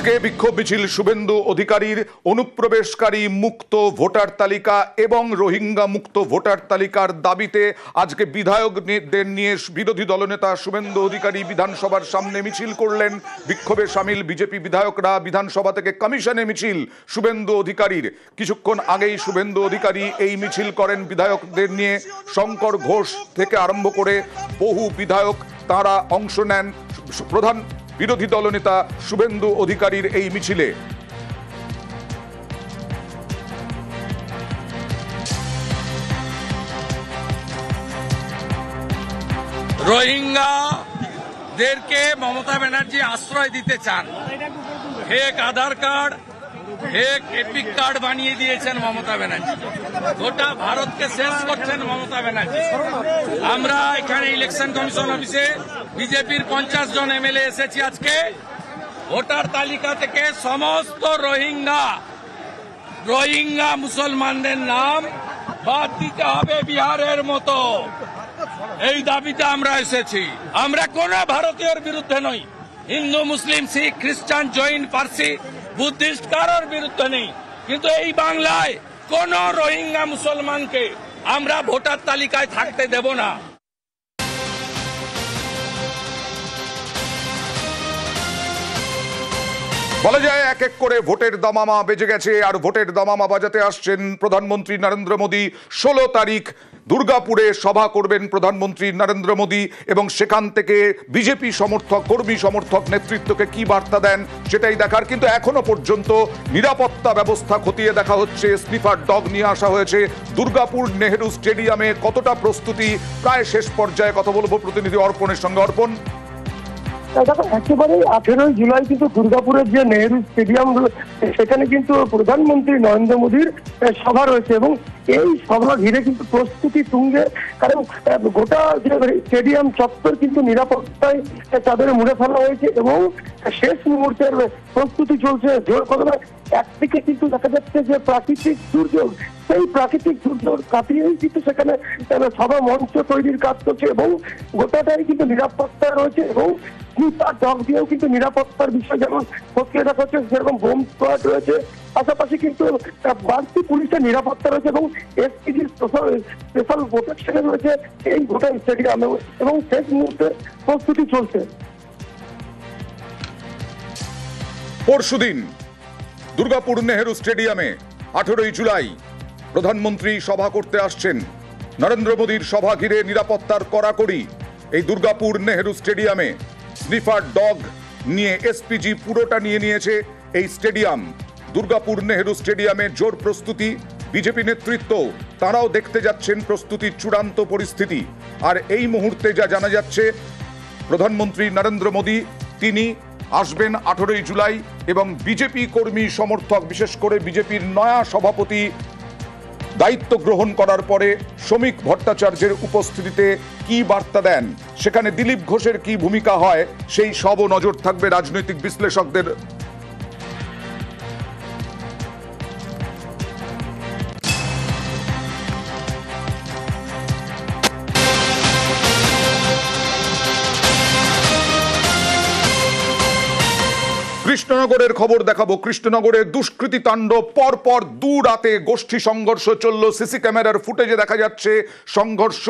আজকে বিক্ষোভ মিছিল শুভেন্দু অধিকারীর অনুপ্রবেশকারী মুক্ত ভোটার তালিকা এবং রোহিঙ্গা মুক্ত ভোটার তালিকার দাবিতে আজকে বিধায়কদের নিয়ে বিরোধী দলনেতা শুভেন্দু অধিকারী বিধানসভার সামনে মিছিল করলেন। বিক্ষোভে সামিল বিজেপি বিধায়করা। বিধানসভা থেকে কমিশনে মিছিল শুভেন্দু অধিকারীর। কিছুক্ষণ আগেই শুভেন্দু অধিকারী এই মিছিল করেন বিধায়কদের নিয়ে। শঙ্কর ঘোষ থেকে আরম্ভ করে বহু বিধায়ক তারা অংশ নেন প্রধান বিরোধী দলনেতা শুভেন্দু অধিকারীর এই মিছিলে। রোহিঙ্গাদেরকে মমতা ব্যানার্জি আশ্রয় দিতে চান। ফেক আধার কার্ড, ফেক এপিক কার্ড বানিয়ে দিয়েছেন মমতা ব্যানার্জি। গোটা ভারতকে শেষ করছেন মমতা ব্যানার্জি। আমরা এখানে ইলেকশন কমিশন অফিসে বিজেপির 50 জন এমএলএ এসেছি। আজকে ভোটার তালিকা থেকে সমস্ত রোহিঙ্গা মুসলমানদের নাম বাদ দিতে হবে বিহারের মতো। এই দাবিতে আমরা এসেছি। আমরা কোন ভারতীয়র বিরুদ্ধে নই। হিন্দু, মুসলিম, শিখ, খ্রিস্টান, জৈন, পার্সি, বুদ্ধিস্ট কারোর বিরুদ্ধে নেই। কিন্তু এই বাংলায় কোন রোহিঙ্গা মুসলমানকে আমরা ভোটার তালিকায় থাকতে দেব না। বলা যায় এক এক করে ভোটের দামামা বেজে গেছে। আর ভোটের দামামা বাজাতে আসছেন প্রধানমন্ত্রী নরেন্দ্র মোদী। 16 তারিখ দুর্গাপুরে সভা করবেন প্রধানমন্ত্রী নরেন্দ্র মোদী এবং সেখান থেকে বিজেপি সমর্থক, কর্মী সমর্থক নেতৃত্বকে কি বার্তা দেন সেটাই দেখার। কিন্তু এখনো পর্যন্ত নিরাপত্তা ব্যবস্থা খতিয়ে দেখা হচ্ছে। স্নিফার ডগ নিয়ে আসা হয়েছে দুর্গাপুর নেহেরু স্টেডিয়ামে। কতটা প্রস্তুতি? প্রায় শেষ পর্যায়ে কথা বলবো প্রতিনিধি অর্পণের সঙ্গে। অর্পণ, দেখো, একেবারে 18 জুলাই কিন্তু দুর্গাপুরের যে নেহেরু স্টেডিয়াম সেখানে কিন্তু প্রধানমন্ত্রী নরেন্দ্র মোদীর সভা রয়েছে এবং এই সভা ঘিরে কিন্তু প্রস্তুতি তুঙ্গে। কারণ গোটা যে স্টেডিয়াম চত্বর কিন্তু নিরাপত্তায় তাদের মুড়ে ফেলা হয়েছে এবং শেষ মুহূর্তের প্রস্তুতি চলছে জোর কদমে। একদিকে কিন্তু দেখা যাচ্ছে যে প্রাকৃতিক দুর্যোগ, সেই প্রাকৃতিক দুর্যোগ কাটিয়েই কিন্তু সেখানে সভা মঞ্চ তৈরির কাজ করছে এবং গোটাটাই কিন্তু নিরাপত্তা রয়েছে এবং স্নিফার ডগ দিয়েও কিন্তু নিরাপত্তার বিষয় যেমন খতিয়ে দেখা হচ্ছে, সেরকম বোম স্কোয়াড রয়েছে। পাশাপাশি কিন্তু বাড়তি পুলিশের নিরাপত্তা রয়েছে এবং এসপিজির স্পেশাল প্রোটেকশনে রয়েছে এই গোটা স্টেডিয়ামে এবং শেষ মুহূর্তে প্রস্তুতি চলছে। পরশুদিন দুর্গাপুর নেহেরু স্টেডিয়ামে 18 জুলাই প্রধানমন্ত্রী সভা করতে আসছেন। নরেন্দ্র মোদীর সভা ঘিরে নিরাপত্তার কড়াকড়ি এই দুর্গাপুর নেহেরু স্টেডিয়ামে। স্নিফার ডগ নিয়ে এসপিজি পুরোটা নিয়ে নিয়েছে এই স্টেডিয়াম। দুর্গাপুর নেহেরু স্টেডিয়ামে জোর প্রস্তুতি। বিজেপি নেতৃত্ব তারাও দেখতে যাচ্ছেন প্রস্তুতির চূড়ান্ত পরিস্থিতি। আর এই মুহূর্তে যা জানা যাচ্ছে, প্রধানমন্ত্রী নরেন্দ্র মোদী তিনি আসবেন 18 জুলাই এবং বিজেপি কর্মী সমর্থক, বিশেষ করে বিজেপির নয়া সভাপতি দায়িত্ব গ্রহণ করার পরে শ্রমিক ভট্টাচার্যের উপস্থিতিতে কি বার্তা দেন, সেখানে দিলীপ ঘোষের কি ভূমিকা হয়, সেই সবও নজর থাকবে রাজনৈতিক বিশ্লেষকদের। কৃষ্ণনগরের খবর দেখাবো। কৃষ্ণনগরের দুষ্কৃতী তাণ্ডব। পরপর 2 রাতে গোষ্ঠী সংঘর্ষ চলল। সিসি ক্যামেরার ফুটেজে দেখা যাচ্ছে সংঘর্ষ,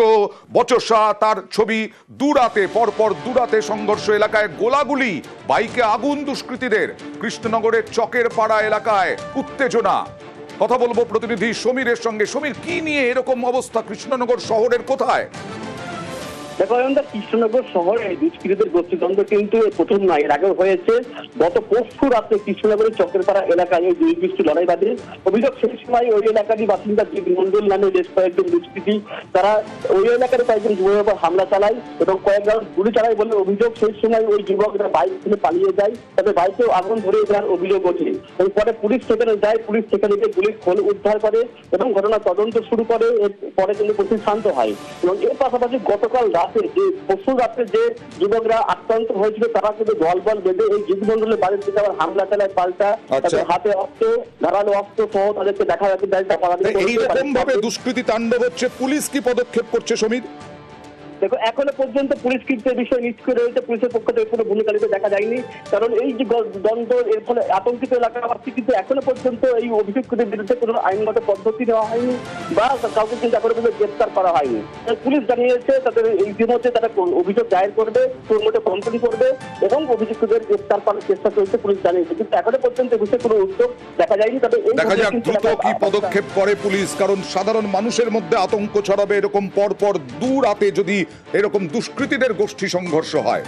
বচসা, তার ছবি। 2 রাতে পরপর 2 রাতে সংঘর্ষ। এলাকায় গোলাগুলি, বাইকে আগুন দুষ্কৃতীদের। কৃষ্ণনগরের চকের পাড়া এলাকায় উত্তেজনা। কথা বলবো প্রতিনিধি সমীরের সঙ্গে। সমীর, কি নিয়ে এরকম অবস্থা কৃষ্ণনগর শহরের কোথায়? দেখো, কৃষ্ণনগর শহরে দুষ্কৃতীদের গোষ্ঠীদ্বন্দ্ব কিন্তু প্রথম নয়, এর আগেও হয়েছে। গত পরশু রাতে কৃষ্ণনগরের চকেরপাড়া এলাকায় এই দুই গোষ্ঠী লড়াই বাঁধে। অভিযোগ, সেই সময় ওই এলাকারই বাসিন্দা মন্ডল নামে বেশ কয়েকজন দুষ্কৃতী তারা ওই এলাকার কয়েকজন যুবকের উপর হামলা চালায় এবং কয়েক রাউন্ড গুলি চালায় বলে অভিযোগ। সেই সময় ওই যুবকরা বাইক থেকে পালিয়ে যায়, তাদের বাইকেও আগুন ধরে দেওয়ার অভিযোগ ওঠে। এরপরে পুলিশ সেখানে যায়, পুলিশ সেখানে গিয়ে গুলির খোল উদ্ধার করে এবং ঘটনা তদন্ত শুরু করে। এরপরে কিন্তু পরিস্থিতি শান্ত হয় এবং এর পাশাপাশি গতকাল পরশু রাতে যে যুবকরা আক্রান্ত হয়েছিল তারা কিন্তু দল বেঁধে এই যুগমন্ডলের বাড়ির দিকে আবার হামলা চালায় পাল্টা। তাদের হাতে অস্ত্র, ধারালো অস্ত্র সহ তাদেরকে দেখা যাচ্ছে। এইরকম ভাবে দুষ্কৃতী তাণ্ডব হচ্ছে, পুলিশ কি পদক্ষেপ করছে সমীর? দেখো এখনো পর্যন্ত পুলিশ কিন্তু এই বিষয়ে নিষ্ক্রিয় রয়েছে, পুলিশের পক্ষ থেকে কোনো ভূমিকা নিতে দেখা যায়নি। কারণ এই যে দ্বন্দ্ব, এর ফলে আতঙ্কিত এলাকাবাসী কিন্তু এখনো পর্যন্ত এই অভিযুক্তদের বিরুদ্ধে কোনো আইনগত পদ্ধতি নেওয়া হয়নি বা কাউকে কিন্তু এখনো পর্যন্ত গ্রেপ্তার করা হয়নি। পুলিশ জানিয়েছে তাদের ইতিমধ্যে তারা অভিযোগ দায়ের করবে, মধ্যে কমপ্লেন করবে এবং অভিযুক্তদের গ্রেপ্তার করার চেষ্টা চলছে পুলিশ জানিয়েছে, কিন্তু এখনো পর্যন্ত এ বিষয়ে কোনো উদ্যোগ দেখা যায়নি। তবে দেখা যাক দ্রুত কি পদক্ষেপ করে পুলিশ, কারণ সাধারণ মানুষের মধ্যে আতঙ্ক ছড়াবে এরকম পরপর দু রাতে যদি এরকম দুষ্কৃতীদের গোষ্ঠী সংঘর্ষ হয়।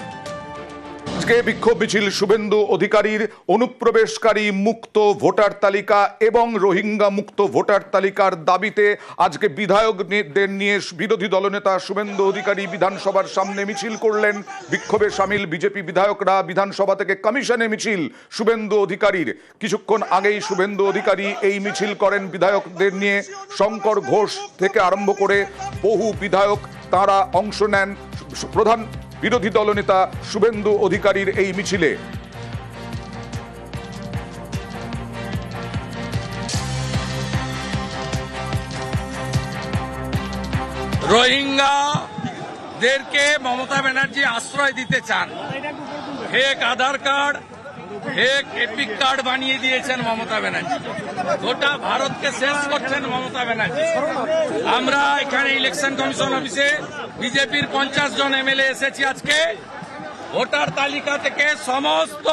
আজকে বিক্ষোভ মিছিল শুভেন্দু অধিকারীর অনুপ্রবেশকারী মুক্ত ভোটার তালিকা এবং রোহিঙ্গা মুক্ত ভোটার তালিকার দাবিতে আজকে বিধায়কদের নিয়ে বিরোধী দলনেতা শুভেন্দু অধিকারী বিধানসভার সামনে মিছিল করলেন। বিক্ষোভে সামিল বিজেপি বিধায়করা। বিধানসভা থেকে কমিশনে মিছিল শুভেন্দু অধিকারীর। কিছুক্ষণ আগেই শুভেন্দু অধিকারী এই মিছিল করেন বিধায়কদের নিয়ে। শঙ্কর ঘোষ থেকে আরম্ভ করে বহু বিধায়ক তারা অংশ নেন প্রধান বিরোধী দলনেতা শুভেন্দু অধিকারীর এই মিছিলে। রোহিঙ্গাদেরকে মমতা ব্যানার্জি আশ্রয় দিতে চান, ফেক আধার কার্ড, ফেক এপিক কার্ড বানিয়ে দিয়েছেন মমতা ব্যানার্জি। গোটা ভারতকে শেষ করছেন মমতা ব্যানার্জি। আমরা এখানে ইলেকশন কমিশন অফিসে বিজেপির 50 জন এমএলএ এসেছি। আজকে ভোটার তালিকা থেকে সমস্ত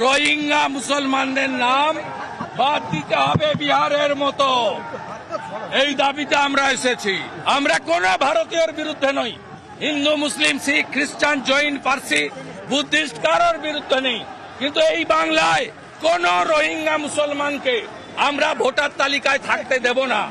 রোহিঙ্গা মুসলমানদের নাম বাদ দিতে হবে বিহারের মতো, এই দাবিতে আমরা এসেছি। আমরা কোন ভারতীয়র বিরুদ্ধে নই, হিন্দু মুসলিম শিখ খ্রিস্টান জৈন পার্সি বুদ্ধিস্ট কারোর বিরুদ্ধে নেই, কিন্তু এই বাংলায় কোন রোহিঙ্গা মুসলমানকে আমরা ভোটার তালিকায় থাকতে দেব না।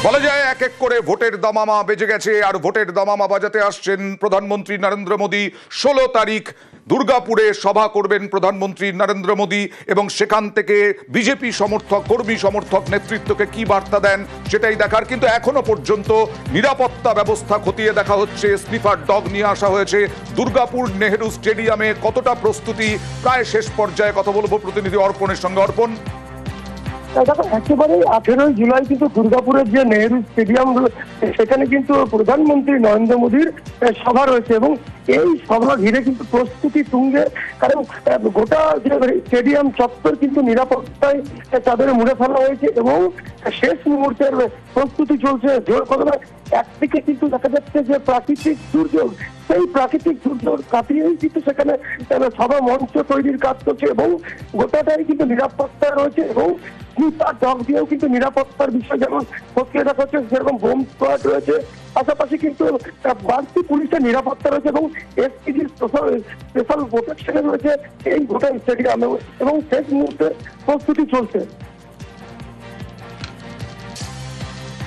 বলা যায় এক এক করে ভোটের দামামা বেজে গেছে, আর ভোটের দামামা বাজাতে আসছেন প্রধানমন্ত্রী নরেন্দ্র মোদী। 16 তারিখ দুর্গাপুরে সভা করবেন প্রধানমন্ত্রী নরেন্দ্র মোদী এবং সেখান থেকে বিজেপি সমর্থক কর্মী সমর্থক নেতৃত্বকে কি বার্তা দেন সেটাই দেখার। কিন্তু এখনো পর্যন্ত নিরাপত্তা ব্যবস্থা খতিয়ে দেখা হচ্ছে। স্নিফার ডগ নিয়ে আসা হয়েছে দুর্গাপুর নেহেরু স্টেডিয়ামে। কতটা প্রস্তুতি? প্রায় শেষ পর্যায়ে কথা বলবো প্রতিনিধি অর্পণের সঙ্গে। অর্পণ, দেখো একেবারে 18 জুলাই কিন্তু দুর্গাপুরের যে নেহেরু স্টেডিয়াম সেখানে কিন্তু প্রধানমন্ত্রী নরেন্দ্র মোদীর সভা রয়েছে এবং এই সভা ঘিরে কিন্তু প্রস্তুতি তুঙ্গে। কারণ গোটা যে স্টেডিয়াম চত্বর কিন্তু নিরাপত্তায় তাদের মুড়ে ফেলা হয়েছে এবং শেষ মুহূর্তের প্রস্তুতি চলছে জোর কদমে। একদিকে কিন্তু দেখা যাচ্ছে যে প্রাকৃতিক দুর্যোগ, সেই প্রাকৃতিক দুর্যোগ কাটিয়েই কিন্তু সেখানে সভা মঞ্চ তৈরির কাজ করছে এবং গোটাটাই কিন্তু নিরাপত্তা রয়েছে এবং স্নিফার ডগ দিয়েও কিন্তু নিরাপত্তার বিষয় যেমন খতিয়ে দেখা হচ্ছে, সেরকম বোম স্কোয়াড রয়েছে। পাশাপাশি কিন্তু বাড়তি পুলিশের নিরাপত্তা রয়েছে এবং এসপিজি স্পেশাল প্রোটেকশনে রয়েছে এই গোটা স্টেডিয়ামে এবং শেষ মুহূর্তে প্রস্তুতি চলছে।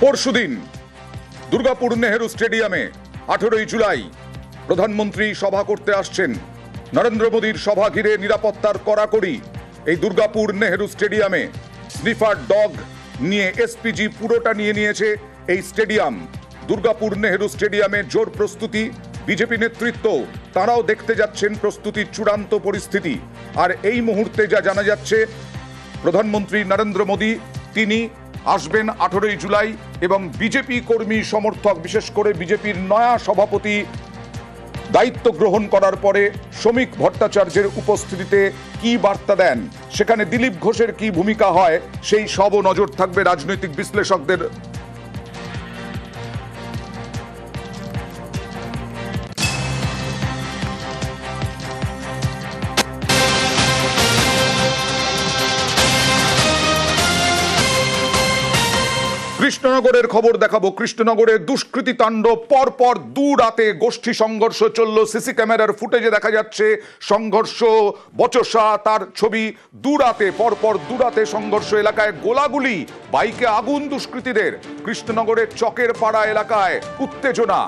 পরশুদিন দুর্গাপুর নেহেরু স্টেডিয়ামে 18 জুলাই প্রধানমন্ত্রী সভা করতে আসছেন। নরেন্দ্র মোদীর সভা ঘিরে নিরাপত্তার কড়াকড়ি এই দুর্গাপুর নেহেরু স্টেডিয়ামে। স্নিফার ডগ নিয়ে এসপিজি পুরোটা নিয়ে নিয়েছে এই স্টেডিয়াম। দুর্গাপুর নেহেরু স্টেডিয়ামে জোর প্রস্তুতি। বিজেপি নেতৃত্ব তারাও দেখতে যাচ্ছেন প্রস্তুতির চূড়ান্ত পরিস্থিতি। আর এই মুহূর্তে যা জানা যাচ্ছে, প্রধানমন্ত্রী নরেন্দ্র মোদী তিনি আসবেন 18 জুলাই এবং বিজেপি কর্মী সমর্থক, বিশেষ করে বিজেপির নয়া সভাপতি দায়িত্ব গ্রহণ করার পরে শ্রমিক ভট্টাচার্যের উপস্থিতিতে কি বার্তা দেন, সেখানে দিলীপ ঘোষের কি ভূমিকা হয়, সেই সবও নজর থাকবে রাজনৈতিক বিশ্লেষকদের। কৃষ্ণনগরের খবর দেখাবো। কৃষ্ণনগরের দুষ্কৃতী তাণ্ডব, পরপর 2 রাতে গোষ্ঠী সংঘর্ষ চলল। সিসি ক্যামেরার ফুটেজে দেখা যাচ্ছে সংঘর্ষ, বচসা, তার ছবি। 2 রাতে পরপর 2 রাতে সংঘর্ষ, এলাকায় গোলাগুলি, বাইকে আগুন দুষ্কৃতীদের। কৃষ্ণনগরের চকের পাড়া এলাকায় উত্তেজনা।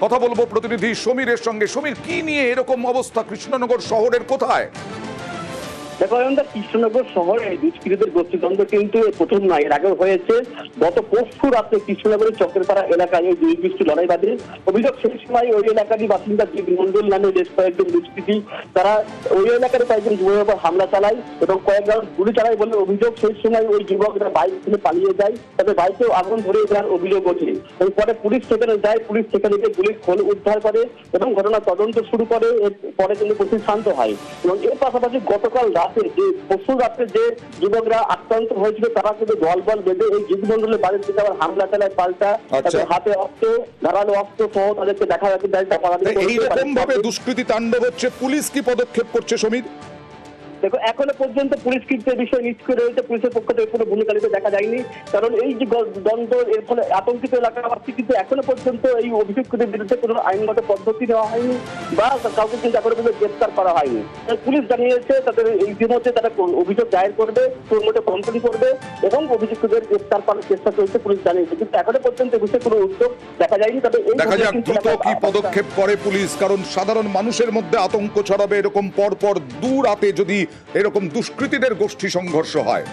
কথা বলবো প্রতিনিধি সমীরের সঙ্গে। সমীর, কি নিয়ে এরকম অবস্থা? কৃষ্ণনগর শহরের কোথায়? দেখো অয়নদা, কৃষ্ণনগর শহরে দুষ্কৃতীদের গোষ্ঠীদ্বন্দ্ব কিন্তু প্রথম নয়, এর আগেও হয়েছে। গত পরশু রাতে কৃষ্ণনগরের চকেরপাড়া এলাকায় এই দুষ্কৃতী লড়াই বাঁধে। অভিযোগ সেই সময় ওই এলাকারই বাসিন্দা জিৎ মন্ডল নামে বেশ কয়েকজন দুষ্কৃতী তারা ওই এলাকার কয়েকজন যুবকের উপর হামলা চালায় এবং কয়েক রাউন্ড গুলি চালায় বলে অভিযোগ। সেই সময় ওই যুবকরা বাইক থেকে পালিয়ে যায়, তবে বাইকেও আগুন ধরে দেওয়ার অভিযোগ ওঠে। পরে পুলিশ সেখানে যায়, পুলিশ সেখানে গিয়ে গুলির খোল উদ্ধার করে এবং ঘটনা তদন্ত শুরু করে। পরে কিন্তু পরিস্থিতি শান্ত হয় এবং এর পাশাপাশি গতকাল রাতে যে পরশু রাতে যে যুবকরা আক্রান্ত হয়েছিল তারা কিন্তু দল বেঁধে এই জিৎ মন্ডলের বাড়ির দিকে আবার হামলা চালায় পাল্টা। তাদের হাতে অস্ত্র, ধারালো অস্ত্র সহ তাদেরকে দেখা যাচ্ছে। এইরকম ভাবে দুষ্কৃতি তাণ্ডব হচ্ছে, পুলিশ কি পদক্ষেপ করছে সমীর? দেখো এখনো পর্যন্ত পুলিশ কিন্তু এই বিষয়ে নিষ্ক্রিয় রয়েছে, পুলিশের পক্ষ থেকে কোনো ভূমিকা নিতে দেখা যায়নি। কারণ এই যে দ্বন্দ্ব, এর ফলে আতঙ্কিত এলাকাবাসী কিন্তু এখনো পর্যন্ত এই অভিযুক্তদের বিরুদ্ধে কোনো আইনগত পদ্ধতি নেওয়া হয়নি বা কাউকে কিন্তু এখনো পর্যন্ত গ্রেপ্তার করা হয়নি। পুলিশ জানিয়েছে তাদের ইতিমধ্যে তারা অভিযোগ দায়ের করবে, মধ্যে কমপ্লেন করবে এবং অভিযুক্তদের গ্রেপ্তার করার চেষ্টা চলছে বলে জানিয়েছে। কিন্তু এখনো পর্যন্ত এই বিষয়ে কোনো উদ্যোগ দেখা যায়নি। তবে দেখা যাক দ্রুত কি পদক্ষেপ করে পুলিশ, কারণ সাধারণ মানুষের মধ্যে আতঙ্ক ছড়াবে এরকম পরপর দু রাতে যদি এরকম দুষ্কৃতীদের গোষ্ঠী সংঘর্ষ হয়।